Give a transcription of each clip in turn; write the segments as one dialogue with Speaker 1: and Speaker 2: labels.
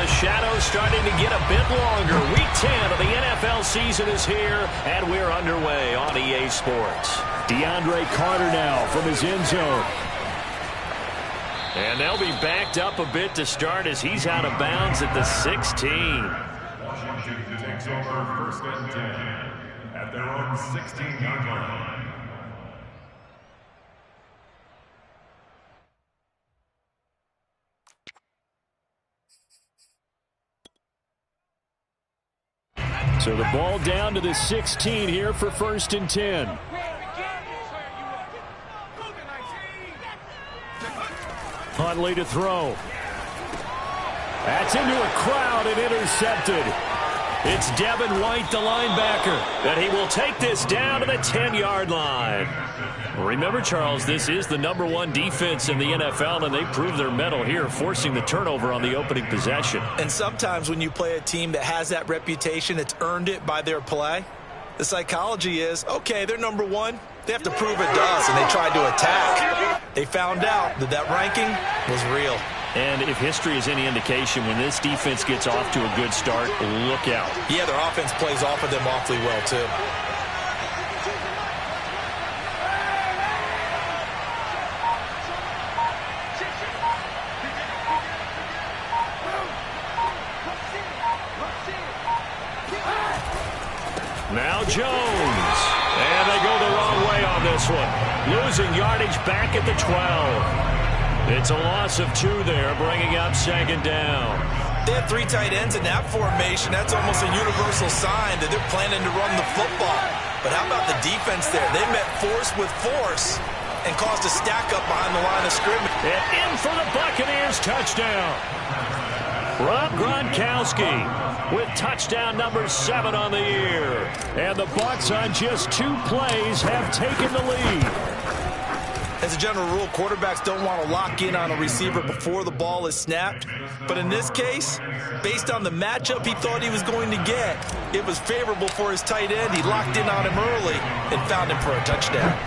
Speaker 1: the shadows starting to get a bit longer. Week 10 of the NFL season is here, and we're underway on EA Sports.
Speaker 2: DeAndre Carter now from his end zone.
Speaker 1: And they'll be backed up a bit to start as he's out of bounds at the 16.
Speaker 3: Washington takes over first and 10 at their own 16-yard line.
Speaker 2: So the ball down to the 16 here for first and 10. Huntley to throw. That's into a crowd and intercepted. It's Devin White, the linebacker, and he will take this down to the 10-yard line. Remember, Charles, this is the #1 defense in the NFL, and they proved their mettle here, forcing the turnover on the opening possession.
Speaker 4: And sometimes when you play a team that has that reputation, it's earned it by their play. The psychology is, okay, they're #1. They have to prove it to us, and they tried to attack. They found out that that ranking was real.
Speaker 2: And if history is any indication, when this defense gets off to a good start, look out.
Speaker 4: Yeah, their offense plays off of them awfully well, too.
Speaker 1: Now Jones. And they go the wrong way on this one. Losing yardage back at the 12. It's a loss of 2 there, bringing up second down.
Speaker 4: They have 3 tight ends in that formation. That's almost a universal sign that they're planning to run the football. But how about the defense there? They met force with force and caused a stack up behind the line of scrimmage.
Speaker 1: And in for the Buccaneers touchdown. Rob Gronkowski with touchdown number 7 on the year. And the Bucs on just 2 plays have taken the lead.
Speaker 4: As a general rule, quarterbacks don't want to lock in on a receiver before the ball is snapped. But in this case, based on the matchup he thought he was going to get, it was favorable for his tight end. He locked in on him early and found him for a touchdown.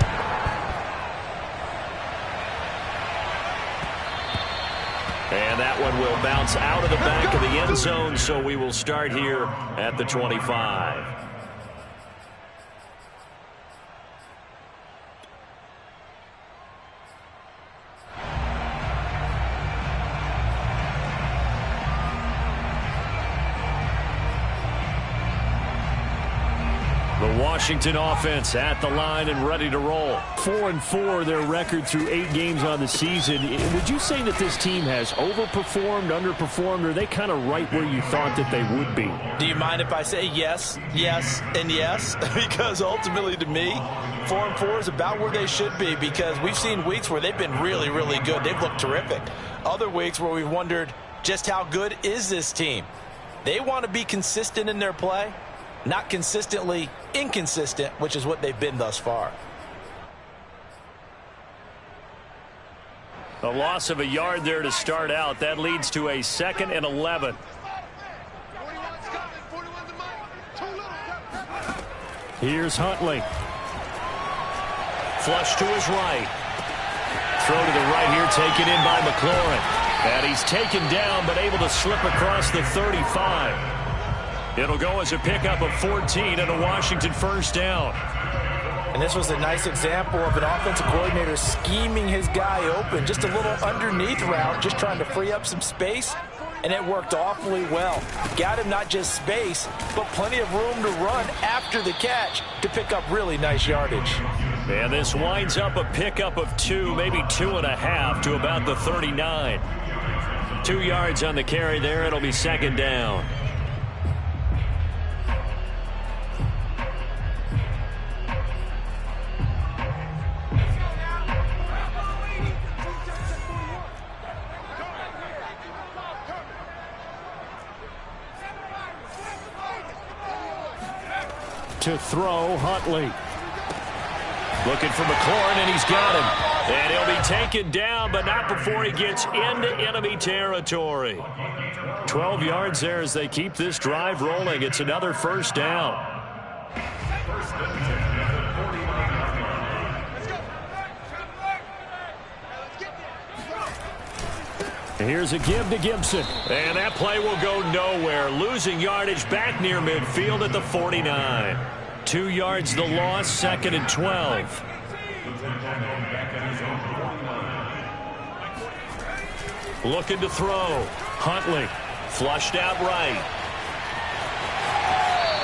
Speaker 1: And that one will bounce out of the back of the end zone, so we will start here at the 25. The Washington offense at the line and ready to roll.
Speaker 2: 4-4 their record through 8 games on the season. Would you say that this team has overperformed, underperformed, or are they kind of right where you thought that they would be?
Speaker 4: Do you mind if I say yes, yes, and yes? Because ultimately to me, 4-4 is about where they should be, because we've seen weeks where they've been really, really good. They've looked terrific. Other weeks where we've wondered just how good is this team. They want to be consistent in their play. Not consistently inconsistent, which is what they've been thus far.
Speaker 1: A loss of a yard there to start out. That leads to a 2nd and 11.
Speaker 2: Here's Huntley.
Speaker 1: Flush to his right. Throw to the right here, taken in by McLaurin. And he's taken down, but able to slip across the 35. It'll go as a pickup of 14 and a Washington first down.
Speaker 4: And this was a nice example of an offensive coordinator scheming his guy open. Just a little underneath route, just trying to free up some space, and it worked awfully well. Got him not just space, but plenty of room to run after the catch to pick up really nice yardage.
Speaker 1: And this winds up a pickup of 2, maybe 2.5 to about the 39. 2 yards on the carry there. It'll be second down.
Speaker 2: To throw, Huntley.
Speaker 1: Looking for McLaurin, and he's got him. And he'll be taken down, but not before he gets into enemy territory. 12 yards there as they keep this drive rolling. It's another first down.
Speaker 2: Here's a give to Gibson.
Speaker 1: And that play will go nowhere. Losing yardage back near midfield at the 49. 2 yards the loss, 2nd and 12. Looking to throw. Huntley flushed out right.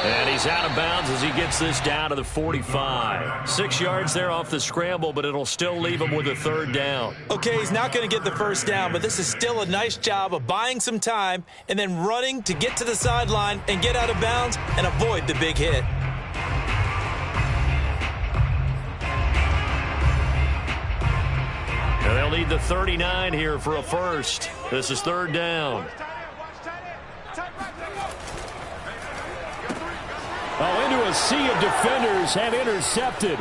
Speaker 1: And he's out of bounds as he gets this down to the 45. 6 yards there off the scramble, but it'll still leave him with a 3rd down.
Speaker 4: Okay, he's not going to get the 1st down, but this is still a nice job of buying some time and then running to get to the sideline and get out of bounds and avoid the big hit.
Speaker 1: And they'll need the 39 here for a 1st. This is 3rd down.
Speaker 2: Oh, into a sea of defenders and intercepted.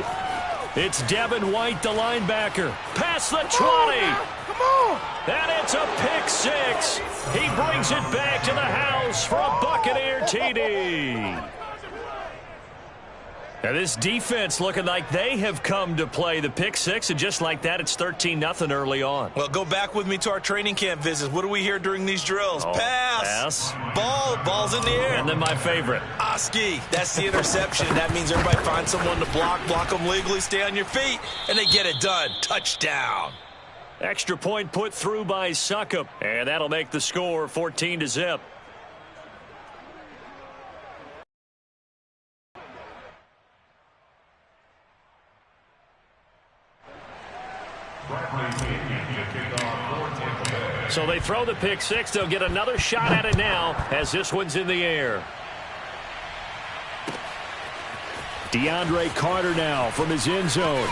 Speaker 2: It's Devin White, the linebacker.
Speaker 1: Past the 20. Come on. And it's a pick 6. He brings it back to the house for a Buccaneer TD. Now this defense looking like they have come to play. The pick 6, and just like that, it's 13-0 early on.
Speaker 4: Well, go back with me to our training camp visits. What do we hear during these drills? Pass. Ball's in the air.
Speaker 1: And then my favorite.
Speaker 4: Oski. That's the interception. That means everybody finds someone to block them legally, stay on your feet, and they get it done. Touchdown.
Speaker 1: Extra point put through by Suckup, and that'll make the score 14-0. So they throw the pick 6. They'll get another shot at it now as this one's in the air.
Speaker 2: DeAndre Carter now from his end zone.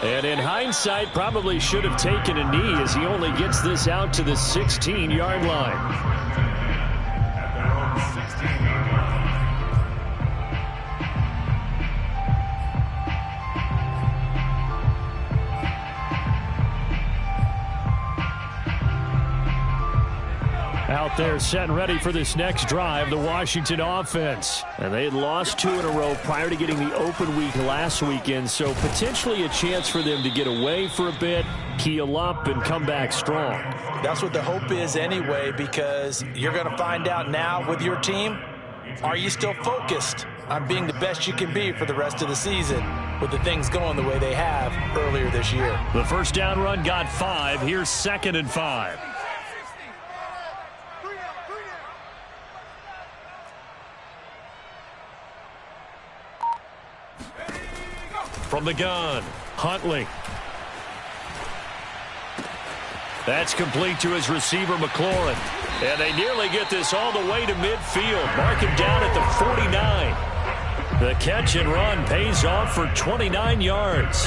Speaker 2: And in hindsight, probably should have taken a knee as he only gets this out to the 16-yard line. Out there set and ready for this next drive, the Washington offense. And they had lost 2 in a row prior to getting the open week last weekend, so potentially a chance for them to get away for a bit, keel up, and come back strong.
Speaker 4: That's what the hope is anyway, because you're going to find out now with your team, are you still focused on being the best you can be for the rest of the season with the things going the way they have earlier this year?
Speaker 1: The 1st down run got 5. Here's 2nd and 5. From the gun, Huntley. That's complete to his receiver, McLaurin. And they nearly get this all the way to midfield. Mark him down at the 49. The catch and run pays off for 29 yards.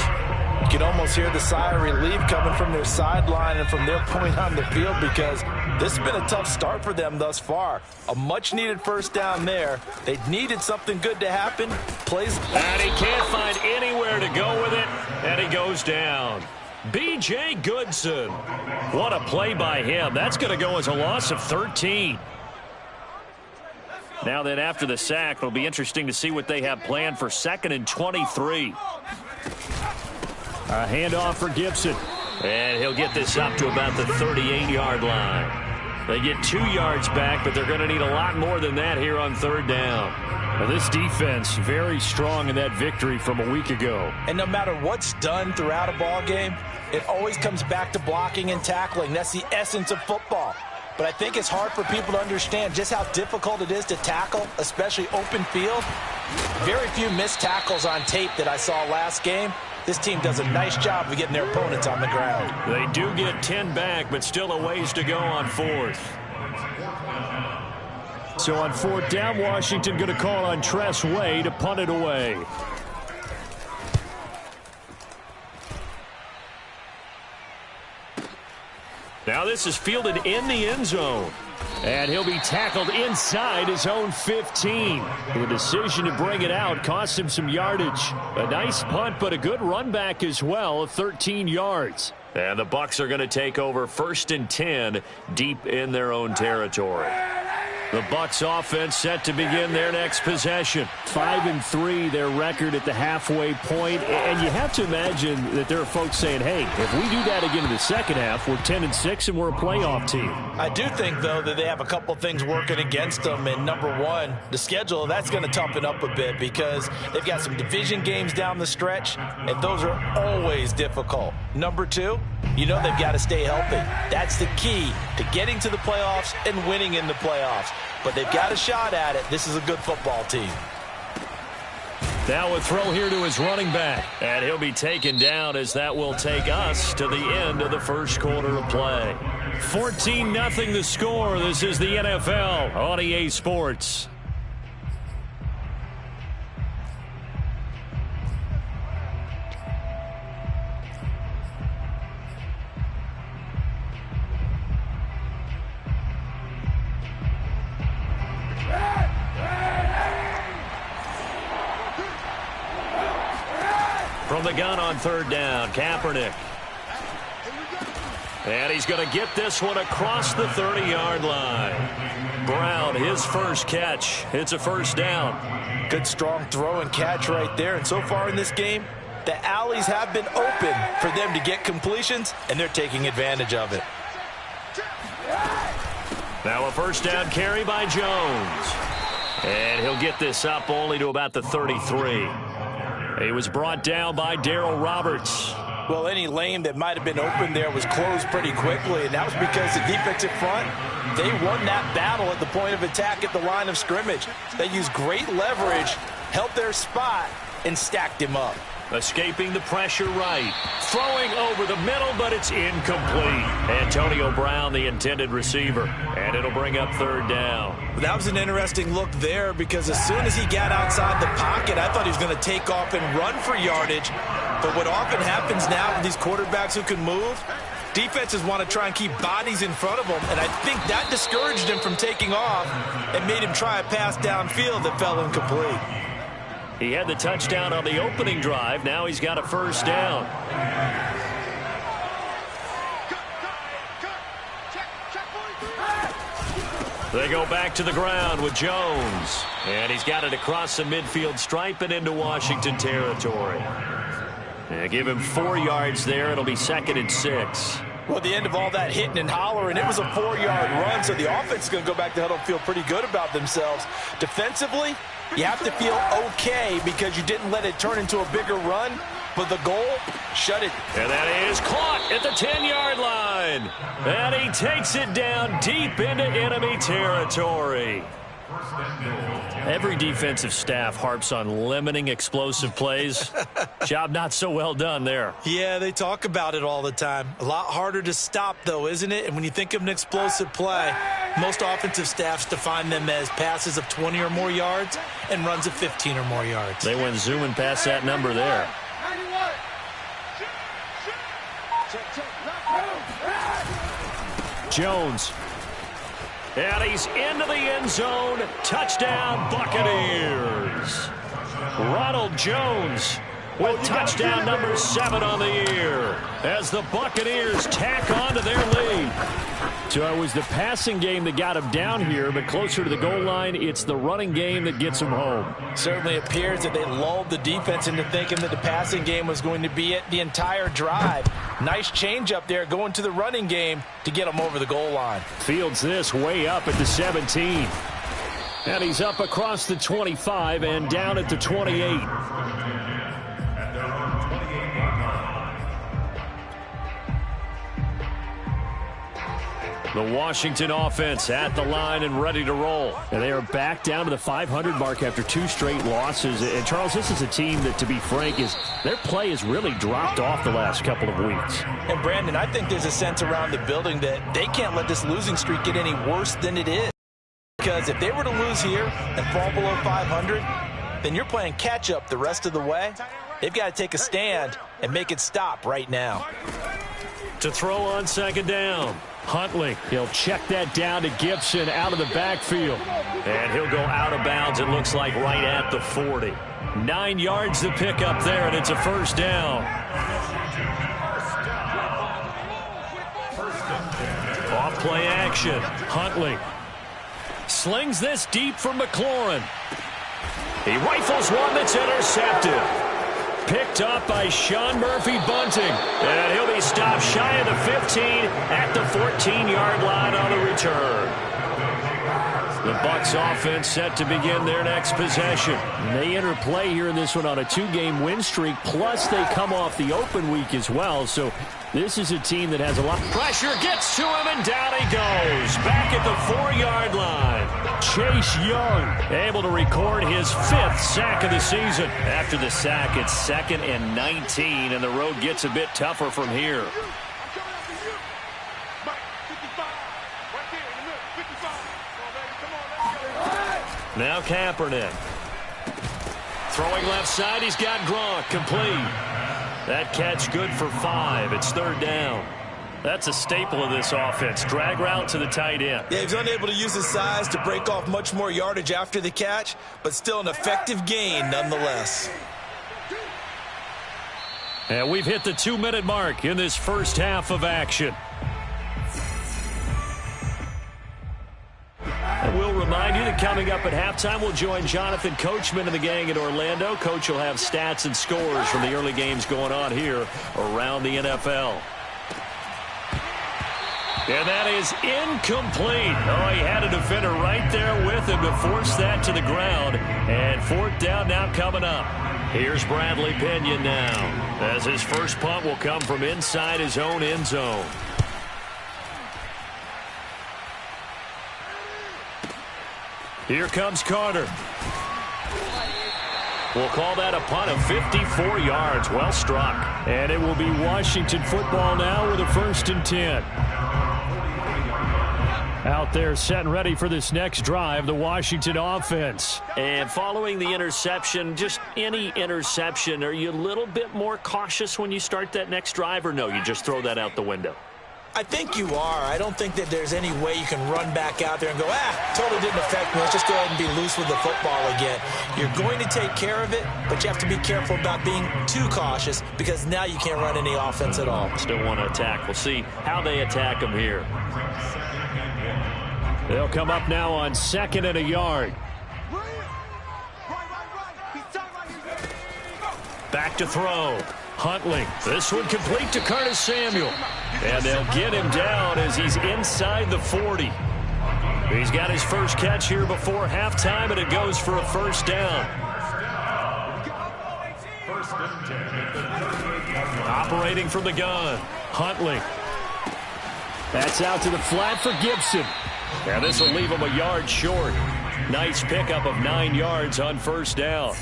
Speaker 4: You can almost hear the sigh of relief coming from their sideline and from their point on the field, because this has been a tough start for them thus far. A much-needed 1st down there. They needed something good to happen.
Speaker 1: And he can't find anywhere to go with it, and he goes down. B.J. Goodson. What a play by him. That's going to go as a loss of 13. Now then, after the sack, it'll be interesting to see what they have planned for 2nd and 23.
Speaker 2: A handoff for Gibson.
Speaker 1: And he'll get this up to about the 38-yard line. They get 2 yards back, but they're going to need a lot more than that here on 3rd down.
Speaker 2: Well, this defense very strong in that victory from a week ago.
Speaker 4: And no matter what's done throughout a ball game, it always comes back to blocking and tackling. That's the essence of football. But I think it's hard for people to understand just how difficult it is to tackle, especially open field. Very few missed tackles on tape that I saw last game. This team does a nice job of getting their opponents on the ground.
Speaker 1: They do get 10 back, but still a ways to go on 4th.
Speaker 2: So on 4th down, Washington going to call on Tress Way to punt it away.
Speaker 1: Now this is fielded in the end zone.
Speaker 2: And he'll be tackled inside his own 15. The decision to bring it out cost him some yardage. A nice punt, but a good run back as well, 13 yards.
Speaker 1: And the Bucs are going to take over 1st and 10 deep in their own territory. The Bucs offense set to begin their next possession.
Speaker 2: 5-3, their record at the halfway point. And you have to imagine that there are folks saying, hey, if we do that again in the second half, we're 10-6 and we're a playoff team.
Speaker 4: I do think, though, that they have a couple things working against them. And number one, the schedule, that's going to toughen up a bit because they've got some division games down the stretch, and those are always difficult. Number two, you know they've got to stay healthy. That's the key to getting to the playoffs and winning in the playoffs. But they've got a shot at it. This is a good football team.
Speaker 1: Now a throw here to his running back. And he'll be taken down as that will take us to the end of the first quarter of play. 14-0 the score. This is the NFL on EA Sports. From the gun on third down, Kaepernick. And he's going to get this one across the 30-yard line. Brown, his first catch. It's a first down.
Speaker 4: Good, strong throw and catch right there. And so far in this game, the alleys have been open for them to get completions, and they're taking advantage of it.
Speaker 1: Now a first down carry by Jones. And he'll get this up only to about the 33. He was brought down by Darryl Roberts.
Speaker 4: Well, any lane that might have been open there was closed pretty quickly, and that was because the defensive front, they won that battle at the point of attack at the line of scrimmage. They used great leverage, held their spot, and stacked him up.
Speaker 1: Escaping the pressure right. Throwing over the middle, but it's incomplete. Antonio Brown, the intended receiver. And it'll bring up third down.
Speaker 4: That was an interesting look there because as soon as he got outside the pocket, I thought he was going to take off and run for yardage. But what often happens now with these quarterbacks who can move, defenses want to try and keep bodies in front of them. And I think that discouraged him from taking off and made him try a pass downfield that fell incomplete.
Speaker 1: He had the touchdown on the opening drive. Now he's got a first down. They go back to the ground with Jones. And he's got it across the midfield stripe and into Washington territory. And give him 4 yards there. It'll be 2nd and 6.
Speaker 4: Well, at the end of all that hitting and hollering, it was a 4-yard run, so the offense is going to go back to huddle and feel pretty good about themselves. Defensively, you have to feel okay because you didn't let it turn into a bigger run, but the goal, shut it.
Speaker 1: And that is caught at the 10-yard line. And he takes it down deep into enemy territory. Every defensive staff harps on limiting explosive plays. Job not so well done there.
Speaker 4: Yeah, they talk about it all the time. A lot harder to stop, though, isn't it? And when you think of an explosive play, most offensive staffs define them as passes of 20 or more yards and runs of 15 or more yards.
Speaker 1: They went zooming past that number there. Jones. And he's into the end zone. Touchdown, Buccaneers. Ronald Jones with touchdown number 7 on the year as the Buccaneers tack on to their lead.
Speaker 2: So it was the passing game that got him down here, but closer to the goal line, it's the running game that gets him home.
Speaker 4: Certainly appears that they lulled the defense into thinking that the passing game was going to be it the entire drive. Nice change up there going to the running game to get him over the goal line.
Speaker 2: Fields this way up at the 17. And he's up across the 25 and down at the 28.
Speaker 1: The Washington offense at the line and ready to roll.
Speaker 2: And they are back down to the 500 mark after 2 straight losses. And, Charles, this is a team that, to be frank, their play has really dropped off the last couple of weeks.
Speaker 4: And, Brandon, I think there's a sense around the building that they can't let this losing streak get any worse than it is. Because if they were to lose here and fall below 500, then you're playing catch-up the rest of the way. They've got to take a stand and make it stop right now.
Speaker 1: To throw on second down.
Speaker 2: Huntley, he'll check that down to Gibson out of the backfield.
Speaker 1: And he'll go out of bounds, it looks like, right at the 40. 9 yards to pick up there, and it's a first down. Off play action. Huntley
Speaker 2: slings this deep for McLaurin. He rifles one that's intercepted. Picked up by Sean Murphy-Bunting. And he'll be stopped shy of the 15 at the 14-yard line on the return. The Bucs offense set to begin their next possession. And they enter play here in this one on a 2-game win streak, plus they come off the open week as well. So this is a team that has a lot.
Speaker 1: Pressure gets to him, and down he goes. Back at the 4-yard line.
Speaker 2: Chase Young able to record his 5th sack of the season.
Speaker 1: After the sack, it's 2nd and 19, and the road gets a bit tougher from here. Now Kaepernick. Throwing left side, he's got Gronk, complete. That catch good for 5. It's 3rd down. That's a staple of this offense. Drag route to the tight end.
Speaker 4: Yeah, he's unable to use his size to break off much more yardage after the catch, but still an effective gain nonetheless.
Speaker 2: And we've hit the 2-minute mark in this first half of action. And we'll remind you that coming up at halftime, we'll join Jonathan Coachman and the gang in Orlando. Coach will have stats and scores from the early games going on here around the NFL. And that is incomplete. Oh, he had a defender right there with him to force that to the ground. And 4th down now coming up. Here's Bradley Pinion now, as his first punt will come from inside his own end zone. Here comes Carter. We'll call that a punt of 54 yards. Well struck. And it will be Washington football now with a 1st and 10. Out there set and ready for this next drive, the Washington offense.
Speaker 1: And following the interception, just any interception, are you a little bit more cautious when you start that next drive, or no, you just throw that out the window?
Speaker 4: I think you are. I don't think that there's any way you can run back out there and go, totally didn't affect me. Let's just go ahead and be loose with the football again. You're going to take care of it, but you have to be careful about being too cautious because now you can't run any offense at all.
Speaker 1: Still want to attack. We'll see how they attack them here.
Speaker 2: They'll come up now on 2nd and a yard. Back to throw. Huntley. This one complete to Curtis Samuel. And they'll get him down as he's inside the 40. He's got his first catch here before halftime, and it goes for a 1st down. Operating from the gun. Huntley. That's out to the flat for Gibson. And this will leave him a yard short. Nice pickup of 9 yards on 1st down.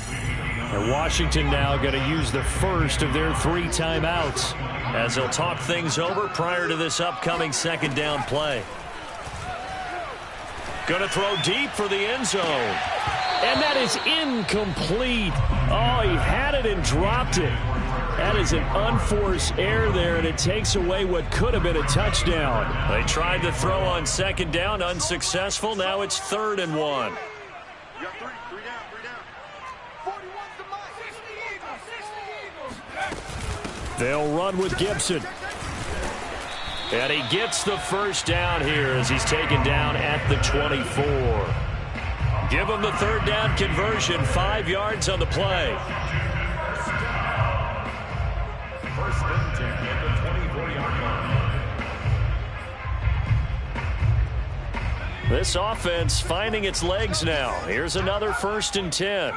Speaker 2: And Washington now going to use the first of their 3 timeouts as they'll talk things over prior to this upcoming 2nd down play. Going to throw deep for the end zone. And that is incomplete. Oh, he had it and dropped it. That is an unforced error there, and it takes away what could have been a touchdown. They tried to throw on 2nd down, unsuccessful. Now it's 3rd and 1. They'll run with Gibson. And he gets the 1st down here as he's taken down at the 24. Give him the 3rd down conversion, 5 yards on the play.
Speaker 3: 1st and 10 at the 24-yard line.
Speaker 2: This offense finding its legs now. Here's another 1st and 10.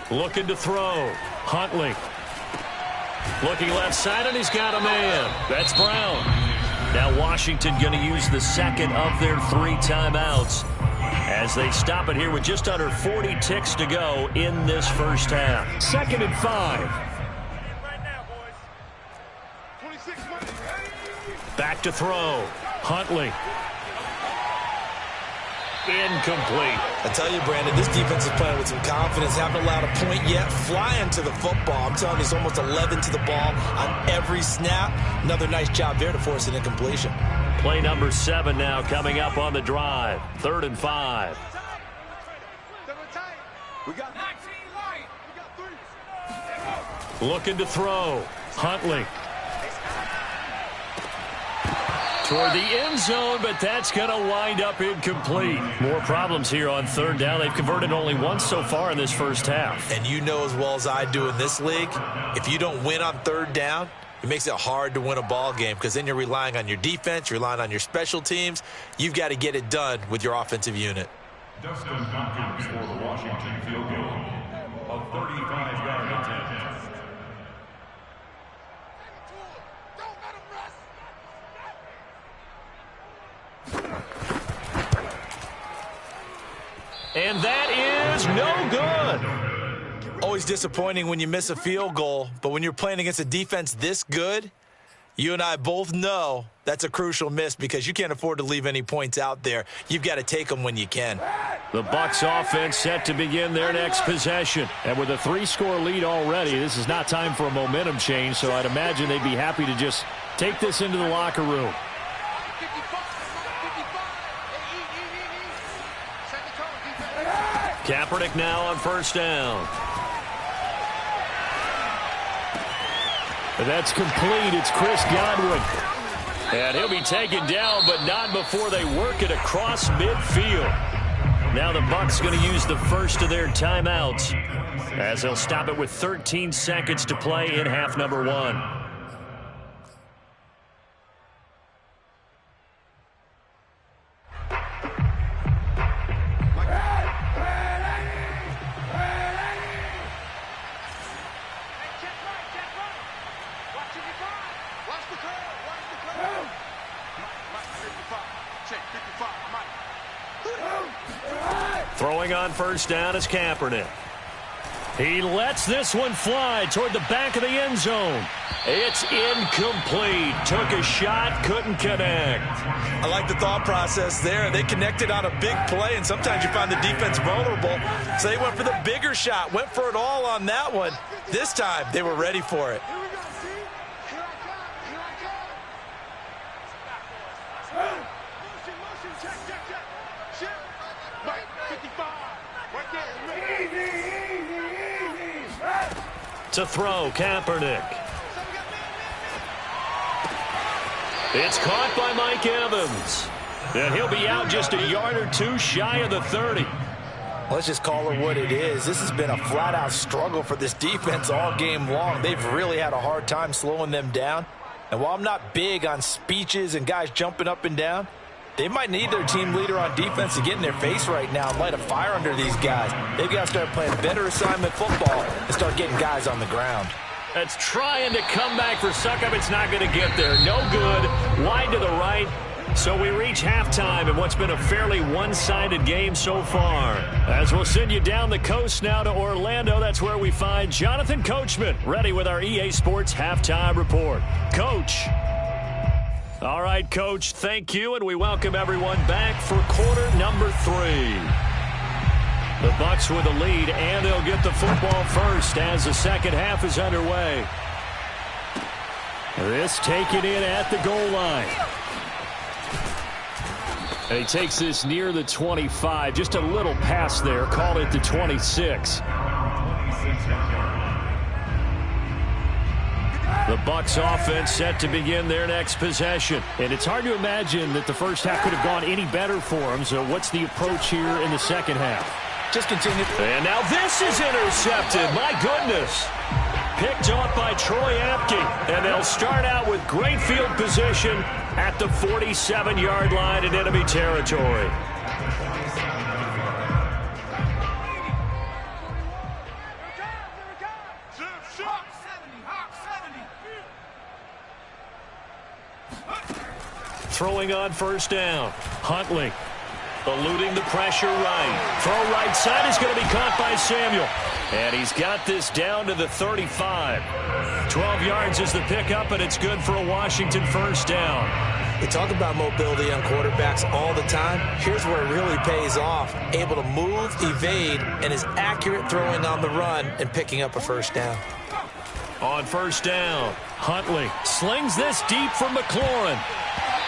Speaker 2: Looking to throw. Huntley. Looking left side, and he's got a man. That's Brown. Now Washington going to use the 2nd of their 3 timeouts as they stop it here with just under 40 ticks to go in this first half. 2nd and 5. Back to throw. Huntley. Incomplete.
Speaker 4: I tell you, Brandon, this defense is playing with some confidence. Haven't allowed a point yet. Flying to the football. I'm telling you, it's almost 11 to the ball on every snap. Another nice job there to force an incompletion.
Speaker 2: Play number 7 now coming up on the drive. 3rd and 5. Looking to throw. Huntley.
Speaker 1: toward the end zone, but that's going to wind up incomplete. More problems here on third down. They've converted only once so far in this first half.
Speaker 4: And you know as well as I do in this league, if you don't win on third down, it makes it hard to win a ball game because then you're relying on your defense, you're relying on your special teams. You've got to get it done with your offensive unit.
Speaker 3: Dustin Hopkins for the Washington field goal. A 35-yard attempt.
Speaker 1: And that is no good.
Speaker 4: Always disappointing when you miss a field goal, but when you're playing against a defense this good, you and I both know that's a crucial miss because you can't afford to leave any points out there. You've got to take them when you can.
Speaker 1: The Bucs offense set to begin their next possession. And with a 3-score lead already, this is not time for a momentum change, so I'd imagine they'd be happy to just take this into the locker room. Kaepernick now on first down. That's complete. It's Chris Godwin. And he'll be taken down, but not before they work it across midfield. Now the Bucs going to use the first of their timeouts as they'll stop it with 13 seconds to play in half number 1. Throwing on first down is Kaepernick. He lets this one fly toward the back of the end zone. It's incomplete. Took a shot, couldn't connect.
Speaker 4: I like the thought process there. They connected on a big play, and sometimes you find the defense vulnerable. So they went for the bigger shot, went for it all on that one. This time, they were ready for it.
Speaker 1: To throw, Kaepernick. It's caught by Mike Evans. And he'll be out just a yard or two shy of the 30.
Speaker 4: Let's just call it what it is. This has been a flat-out struggle for this defense all game long. They've really had a hard time slowing them down. And while I'm not big on speeches and guys jumping up and down, they might need their team leader on defense to get in their face right now and light a fire under these guys. They've got to start playing better assignment football and start getting guys on the ground.
Speaker 1: That's trying to come back for Suckup. It's not going to get there. No good. Wide to the right. So we reach halftime in what's been a fairly one-sided game so far. As we'll send you down the coast now to Orlando, that's where we find Jonathan Coachman ready with our EA Sports Halftime Report. Coach. All right, Coach, thank you, and we welcome everyone back for quarter number 3. The Bucs with the lead, and they'll get the football first as the second half is underway. This taken in at the goal line. And he takes this near the 25, just a little pass there, call it the 26. The Bucs offense set to begin their next possession. And it's hard to imagine that the first half could have gone any better for them. So what's the approach here in the second half?
Speaker 4: Just continue.
Speaker 1: And now this is intercepted. My goodness. Picked off by Troy Apke. And they'll start out with great field position at the 47-yard line in enemy territory. Throwing on first down. Huntley eluding the pressure right. Throw right side is going to be caught by Samuel. And he's got this down to the 35. 12 yards is the pickup, and it's good for a Washington first down.
Speaker 4: They talk about mobility on quarterbacks all the time. Here's where it really pays off. Able to move, evade, and is accurate throwing on the run and picking up a first down.
Speaker 1: On first down, Huntley slings this deep for McLaurin.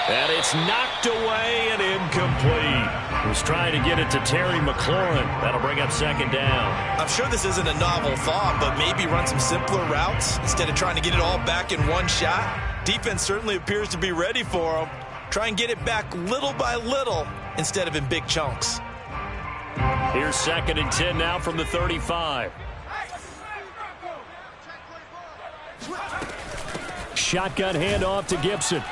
Speaker 1: And it's knocked away and incomplete. Was trying to get it to Terry McLaurin. That'll bring up second down.
Speaker 4: I'm sure this isn't a novel thought, but maybe run some simpler routes instead of trying to get it all back in one shot. Defense certainly appears to be ready for him. Try and get it back little by little instead of in big chunks.
Speaker 1: Here's 2nd and 10 now from the 35.
Speaker 2: Shotgun handoff to Gibson.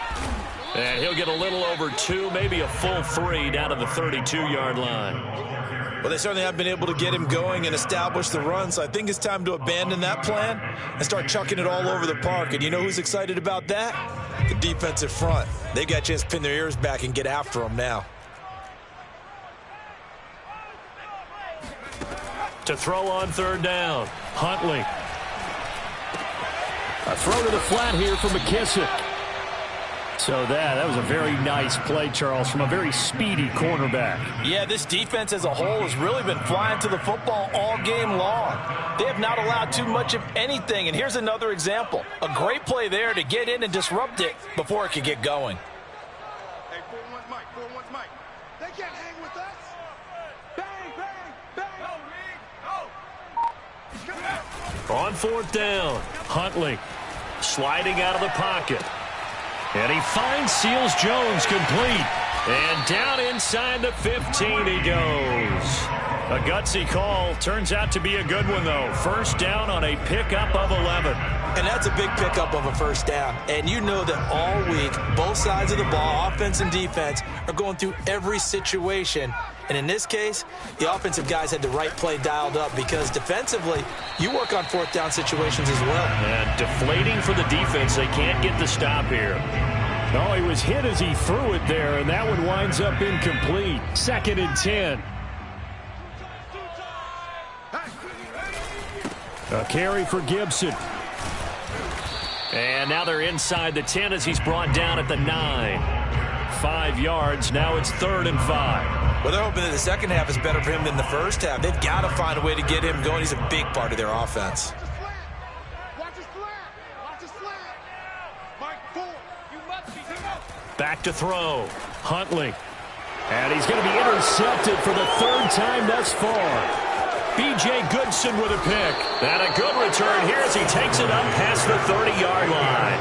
Speaker 1: And he'll get a little over 2, maybe a full 3 down to the 32-yard line.
Speaker 4: Well, they certainly have been able to get him going and establish the run, so I think it's time to abandon that plan and start chucking it all over the park. And you know who's excited about that? The defensive front. They got a chance to pin their ears back and get after him now.
Speaker 1: To throw on 3rd down,
Speaker 2: Huntley. A throw to the flat here for McKissick. So that was a very nice play, Charles, from a very speedy cornerback.
Speaker 4: Yeah, this defense as a whole has really been flying to the football all game long. They have not allowed too much of anything, and here's another example. A great play there to get in and disrupt it before it could get going.
Speaker 5: Hey, 4-1's Mike, 4-1's Mike. They can't hang with us. Bang, bang, bang. Go.
Speaker 1: on 4th down.
Speaker 2: Huntley.
Speaker 1: Sliding out of the pocket. And he finds Seals Jones complete. And down inside the 15 he goes. A gutsy call. Turns out to be a good one, though. 1st down on a pickup of 11.
Speaker 4: And that's a big pickup of a 1st down. And you know that all week, both sides of the ball, offense and defense, are going through every situation. And in this case, the offensive guys had the right play dialed up because defensively, you work on 4th down situations as well.
Speaker 1: And deflating for the defense. They can't get the stop here.
Speaker 2: No, he was hit as he threw it there, and that one winds up incomplete. 2nd and 10. A carry for Gibson.
Speaker 1: And now they're inside the 10 as he's brought down at the 9. 5 yards. Now it's 3rd and 5.
Speaker 4: Well, they're hoping that the second half is better for him than the first half. They've got to find a way to get him going. He's a big part of their offense.
Speaker 5: Watch his flat. Watch his flat. Mike, 4. You must be him up.
Speaker 1: Back to throw.
Speaker 2: Huntley. And he's going to be intercepted for the 3rd time thus far. B.J. Goodson with a pick.
Speaker 1: And a good return here as he takes it up past the 30-yard line.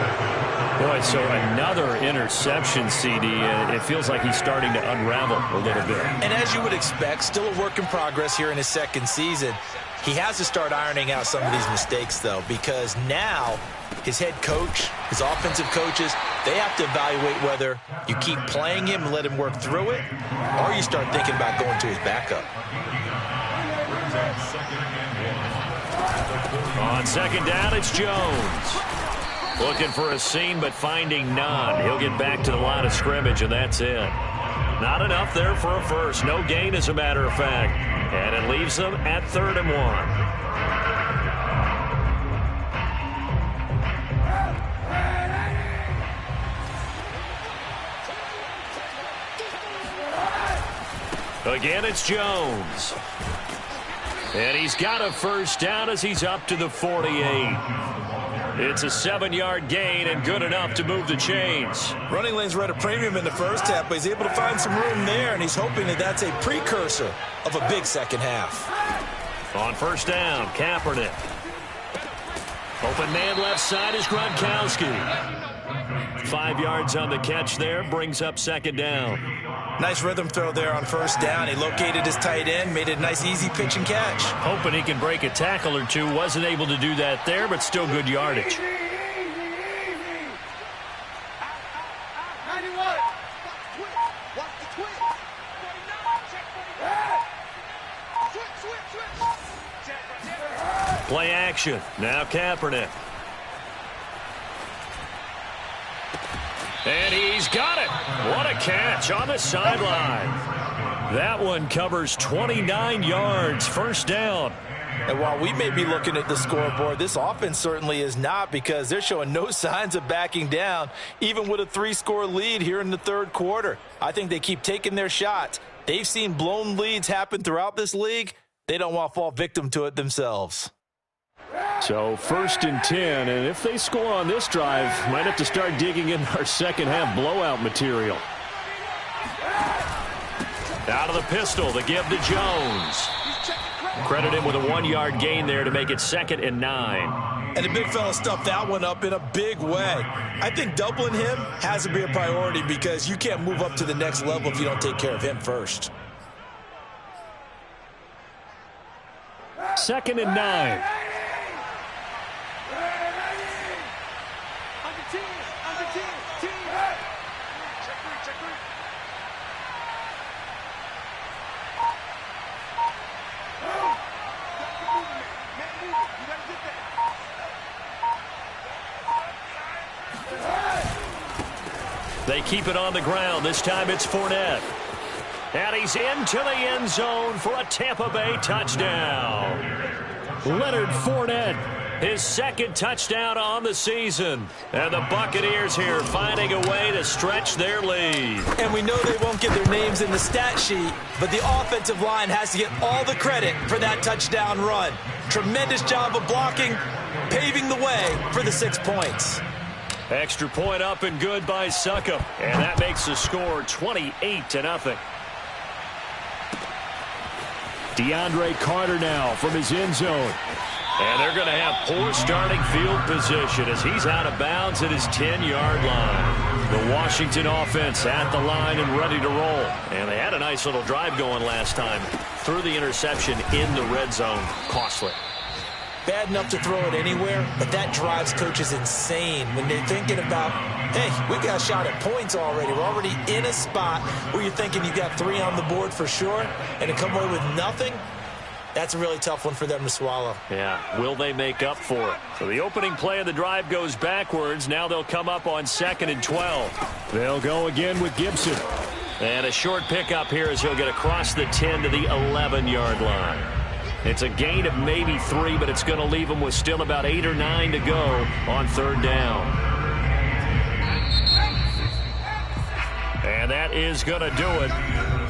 Speaker 2: Boy, so another interception, CD. It feels like he's starting to unravel a little bit.
Speaker 4: And as you would expect, still a work in progress here in his 2nd season. He has to start ironing out some of these mistakes, though, because now his head coach, his offensive coaches, they have to evaluate whether you keep playing him and let him work through it, or you start thinking about going to his backup.
Speaker 1: On 2nd down, it's Jones. Looking for a seam, but finding none. He'll get back to the line of scrimmage, and that's it. Not enough there for a first. No gain, as a matter of fact. And it leaves them at 3rd and 1. Again, it's Jones. And he's got a 1st down as he's up to the 48. It's a 7-yard gain and good enough to move the chains.
Speaker 4: Running lanes were at a premium in the first half, but he's able to find some room there, and he's hoping that that's a precursor of a big second half.
Speaker 1: On 1st down, Kaepernick. Open man left side is Gronkowski. 5 yards on the catch there, brings up 2nd down.
Speaker 4: Nice rhythm throw there on 1st down. He located his tight end, made it a nice easy pitch and catch.
Speaker 1: Hoping he can break a tackle or two. Wasn't able to do that there, but still good yardage. Play action. Now Kaepernick. And he's got it. What a catch on the sideline. That one covers 29 yards. 1st down.
Speaker 4: And while we may be looking at the scoreboard, this offense certainly is not, because they're showing no signs of backing down, even with a 3-score lead here in the 3rd quarter. I think they keep taking their shots. They've seen blown leads happen throughout this league. They don't want to fall victim to it themselves.
Speaker 2: So 1st and 10, and if they score on this drive, might have to start digging in our second half blowout material.
Speaker 1: Out of the pistol, the give to Jones. Credit him with a 1-yard gain there to make it 2nd and 9.
Speaker 4: And the big fella stuffed that one up in a big way. I think doubling him has to be a priority because you can't move up to the next level if you don't take care of him first.
Speaker 2: 2nd and 9.
Speaker 1: They keep it on the ground. This time it's Fournette. And he's into the end zone for a Tampa Bay touchdown.
Speaker 2: Leonard Fournette.
Speaker 1: His 2nd touchdown on the season. And the Buccaneers here finding a way to stretch their lead.
Speaker 4: And we know they won't get their names in the stat sheet, but the offensive line has to get all the credit for that touchdown run. Tremendous job of blocking, paving the way for the 6 points.
Speaker 1: Extra point up and good by Succop. And that makes the score 28-0.
Speaker 2: DeAndre Carter now from his end zone.
Speaker 1: And they're going to have poor starting field position as he's out of bounds at his 10-yard line. The Washington offense at the line and ready to roll. And they had a nice little drive going last time. Threw the interception in the red zone. Costly.
Speaker 4: Bad enough to throw it anywhere, but that drives coaches insane when they're thinking about, hey, we got a shot at points already. We're already in a spot where you're thinking you got 3 on the board for sure, and to come away with nothing, that's a really tough one for them to swallow.
Speaker 1: Yeah, will they make up for it? So the opening play of the drive goes backwards. Now they'll come up on 2nd and 12.
Speaker 2: They'll go again with Gibson.
Speaker 1: And a short pickup here as he'll get across the 10 to the 11-yard line. It's a gain of maybe 3, but it's going to leave them with still about 8 or 9 to go on 3rd down. And that is going to do it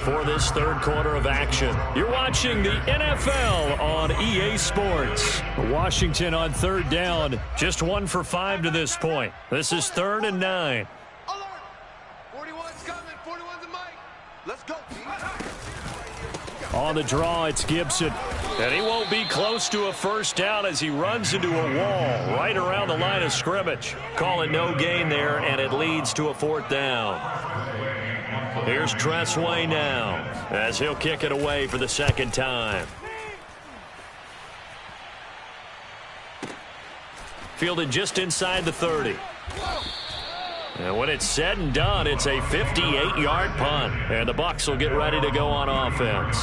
Speaker 1: for this 3rd quarter of action. You're watching the NFL on EA Sports.
Speaker 2: Washington on 3rd down.
Speaker 1: Just 1 for 5 to this point. This is 3rd and 9.
Speaker 5: Alert! 41's coming. 41's a mic. Let's go.
Speaker 2: On the draw, it's Gibson.
Speaker 1: And he won't be close to a 1st down as he runs into a wall right around the line of scrimmage. Call it no gain there, and it leads to a 4th down. Here's Tressway now as he'll kick it away for the 2nd time. Fielded just inside the 30. And when it's said and done, it's a 58-yard punt. And the Bucs will get ready to go on offense.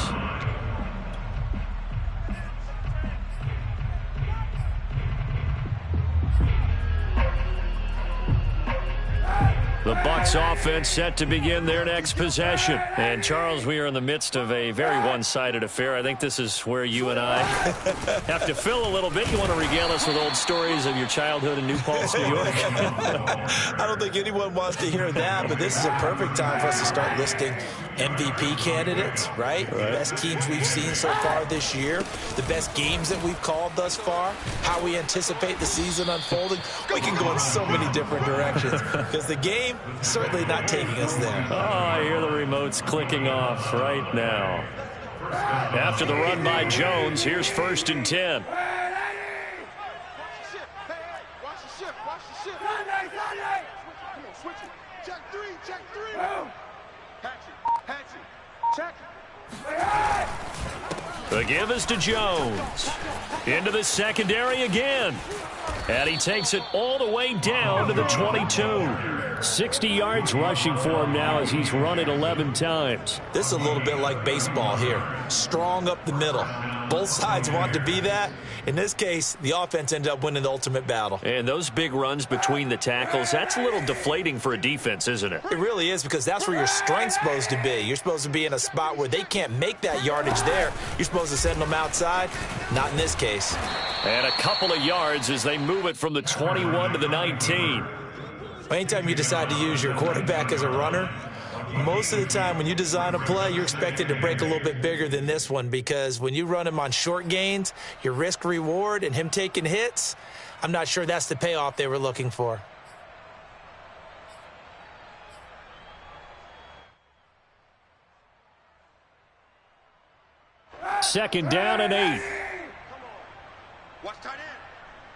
Speaker 1: The Bucs offense set to begin their next possession. And, Charles, we are in the midst of a very one-sided affair. I think this is where you and I have to fill a little bit. You want to regale us with old stories of your childhood in New Paltz, New York?
Speaker 4: I don't think anyone wants to hear that, but this is a perfect time for us to start listing MVP candidates, right? The best teams we've seen so far this year, the best games that we've called thus far, how we anticipate the season unfolding. We can go in so many different directions because the game certainly not taking us there.
Speaker 1: Oh, I hear the remotes clicking off right now. After the run by Jones, here's 1st and 10.
Speaker 5: Watch the shift. Hey, watch the shift. Watch the shift. Come on, switch it. Check 3. Check 3. Hatch it. Check.
Speaker 1: The give is to Jones. Into the secondary again. And he takes it all the way down to the 22.
Speaker 2: 60 yards rushing for him now as he's run it 11 times.
Speaker 4: This is a little bit like baseball here. Strong up the middle. Both sides want to be that. In this case, the offense ended up winning the ultimate battle.
Speaker 1: And those big runs between the tackles, that's a little deflating for a defense, isn't it?
Speaker 4: It really is, because that's where your strength's supposed to be. You're supposed to be in a spot where they can't make that yardage there. You're supposed to send them outside. Not in this case.
Speaker 1: And a couple of yards as they move it from the 21 to the 19.
Speaker 4: Anytime you decide to use your quarterback as a runner, most of the time when you design a play, you're expected to break a little bit bigger than this one, because when you run him on short gains, your risk-reward and him taking hits, I'm not sure that's the payoff they were looking for.
Speaker 2: Second down and 8.
Speaker 5: Watch tight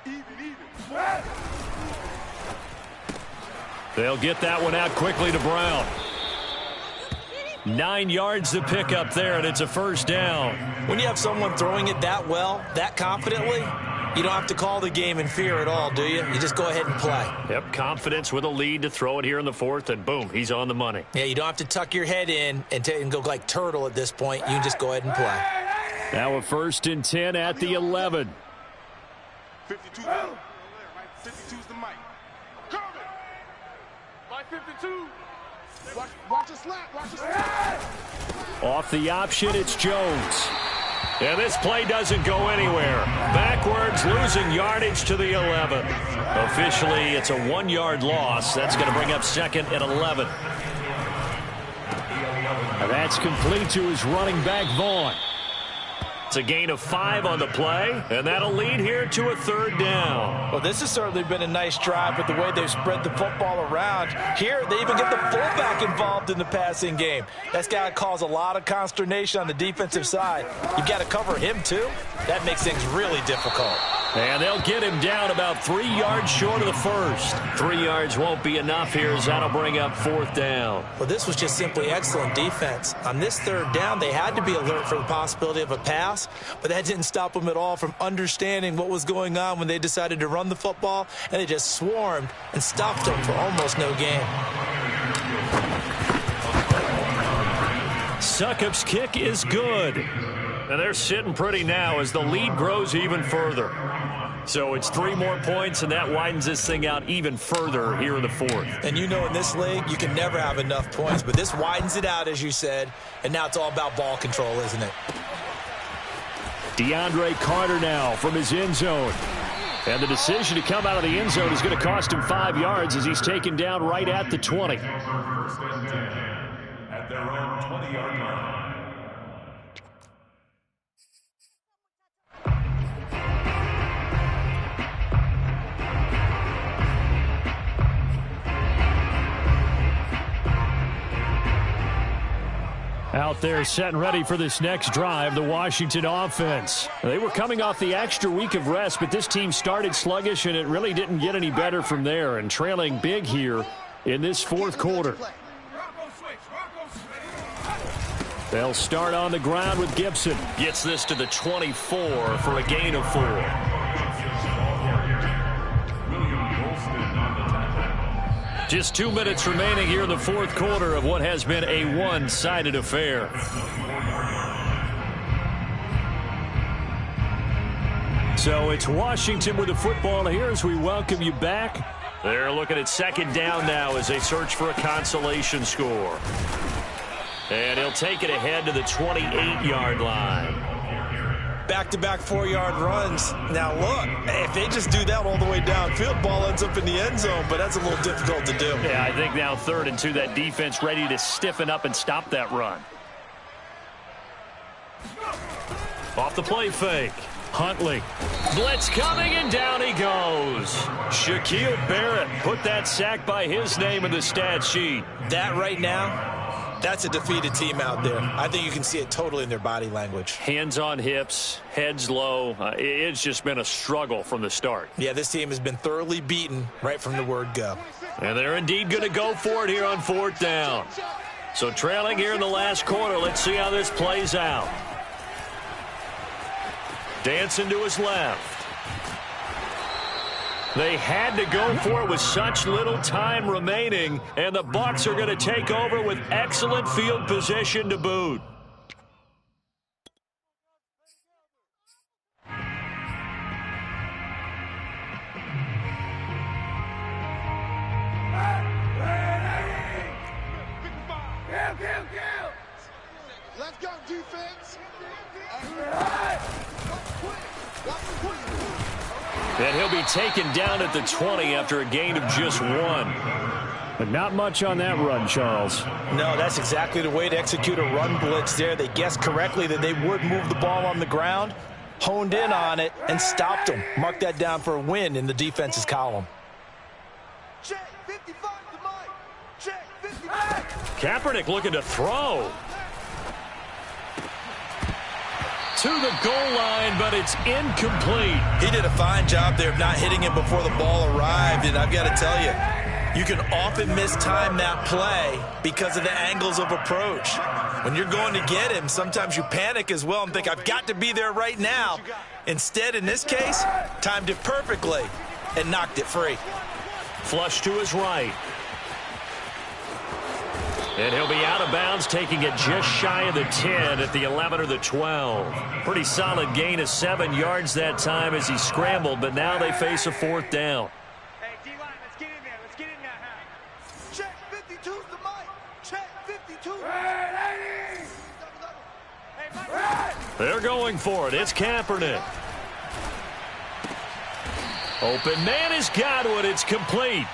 Speaker 5: end.
Speaker 1: They'll get that one out quickly to Brown. 9 yards to pick up there, and it's a first down.
Speaker 4: When you have someone throwing it that well, that confidently, you don't have to call the game in fear at all, do you? You just go ahead and play.
Speaker 1: Yep, confidence with a lead to throw it here in the fourth, and boom, he's on the money.
Speaker 4: Yeah, you don't have to tuck your head in and go like turtle at this point. You can just go ahead and play.
Speaker 1: Now a 1st and 10 at the 11.
Speaker 5: 52. 52's the mic. Cover it. Mike 52. Watch it slap. Watch it slap.
Speaker 1: Off the option, it's Jones. And this play doesn't go anywhere. Backwards, losing yardage to the 11. Officially, it's a 1-yard loss. That's going to bring up 2nd and 11. And that's complete to his running back, Vaughn. It's a gain of 5 on the play, and that'll lead here to a 3rd down.
Speaker 4: Well, this has certainly been a nice drive with the way they've spread the football around. Here, they even get the fullback involved in the passing game. That's got to cause a lot of consternation on the defensive side. You've got to cover him, too. That makes things really difficult.
Speaker 1: And they'll get him down about 3 yards short of the first. 3 yards won't be enough here, as that'll bring up 4th down.
Speaker 4: Well, this was just simply excellent defense. On this 3rd down, they had to be alert for the possibility of a pass, but that didn't stop them at all from understanding what was going on when they decided to run the football, and they just swarmed and stopped them for almost no gain.
Speaker 1: Succop's kick is good. And they're sitting pretty now as the lead grows even further. So it's 3 more points, and that widens this thing out even further here in the 4th.
Speaker 4: And you know in this league, you can never have enough points, but this widens it out, as you said, and now it's all about ball control, isn't it?
Speaker 1: DeAndre Carter now from his end zone. And the decision to come out of the end zone is going to cost him 5 yards as he's taken down right at the 20.
Speaker 3: 1st and 10 at their own 20-yard line.
Speaker 1: Out there set and ready for this next drive, the Washington offense. They were coming off the extra week of rest, but this team started sluggish, and it really didn't get any better from there, and trailing big here in this 4th quarter. They'll start on the ground with Gibson. Gets this to the 24 for a gain of 4. Just 2 minutes remaining here in the 4th quarter of what has been a one-sided affair. So it's Washington with the football here as we welcome you back. They're looking at 2nd down now as they search for a consolation score. And he'll take it ahead to the 28-yard line.
Speaker 4: Back-to-back 4-yard runs. Now, look, if they just do that all the way downfield, ball ends up in the end zone, but that's a little difficult to do.
Speaker 1: Yeah, I think now 3rd and 2, that defense ready to stiffen up and stop that run. Off the play fake. Huntley. Blitz coming, and down he goes. Shaquille Barrett put that sack by his name in the stat sheet.
Speaker 4: That right now, that's a defeated team out there. I think you can see it totally in their body language.
Speaker 1: Hands on hips, heads low. It's just been a struggle from the start.
Speaker 4: Yeah, this team has been thoroughly beaten right from the word go.
Speaker 1: And they're indeed going to go for it here on 4th down. So trailing here in the last quarter, let's see how this plays out. Dancing to his left. They had to go for it with such little time remaining, and the Bucs are going to take over with excellent field position to boot.
Speaker 5: Let's go, defense.
Speaker 1: And he'll be taken down at the 20 after a gain of just 1. But not much on that run, Charles.
Speaker 4: No, that's exactly the way to execute a run blitz there. They guessed correctly that they would move the ball on the ground, honed in on it, and stopped them. Mark that down for a win in the defense's column.
Speaker 5: Check 55 to Mike. Check 55.
Speaker 1: Kaepernick looking to throw. to the goal line, but it's incomplete.
Speaker 4: He did a fine job there of not hitting him before the ball arrived, and I've got to tell you, you can often mistime that play because of the angles of approach. When you're going to get him, sometimes you panic as well and think, I've got to be there right now. Instead, in this case, timed it perfectly and knocked it free.
Speaker 1: Flush to his right. And he'll be out of bounds, taking it just shy of the 10 at the 11 or the 12. Pretty solid gain of 7 yards that time as he scrambled, but now they face a 4th down.
Speaker 5: Hey, D-line, let's get in there. Let's get in there. Check 52's the mic. Check 52.
Speaker 1: They're going for it. It's Kaepernick. Open man is Godwin. It's complete.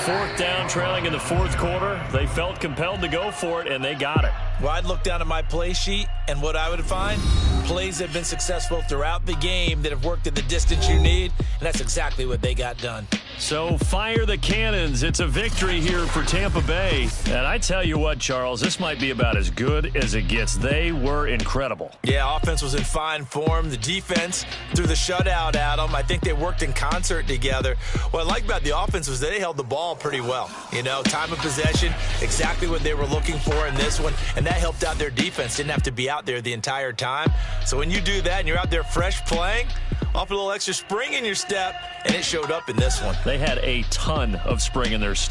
Speaker 1: 4th down, trailing in the 4th quarter. They felt compelled to go for it, and they got it.
Speaker 4: Well, I'd look down at my play sheet, and what I would find, plays that have been successful throughout the game that have worked at the distance you need, and that's exactly what they got done.
Speaker 1: So fire the cannons. It's a victory here for Tampa Bay. And I tell you what, Charles, this might be about as good as it gets. They were incredible.
Speaker 4: Yeah, offense was in fine form. The defense threw the shutout at them. I think they worked in concert together. What I like about the offense was they held the ball pretty well. You know, time of possession, exactly what they were looking for in this one, and that helped out their defense. Didn't have to be out there the entire time. So when you do that and you're out there fresh playing, off a little extra spring in your step, and it showed up in this one.
Speaker 1: They had a ton of spring in their step.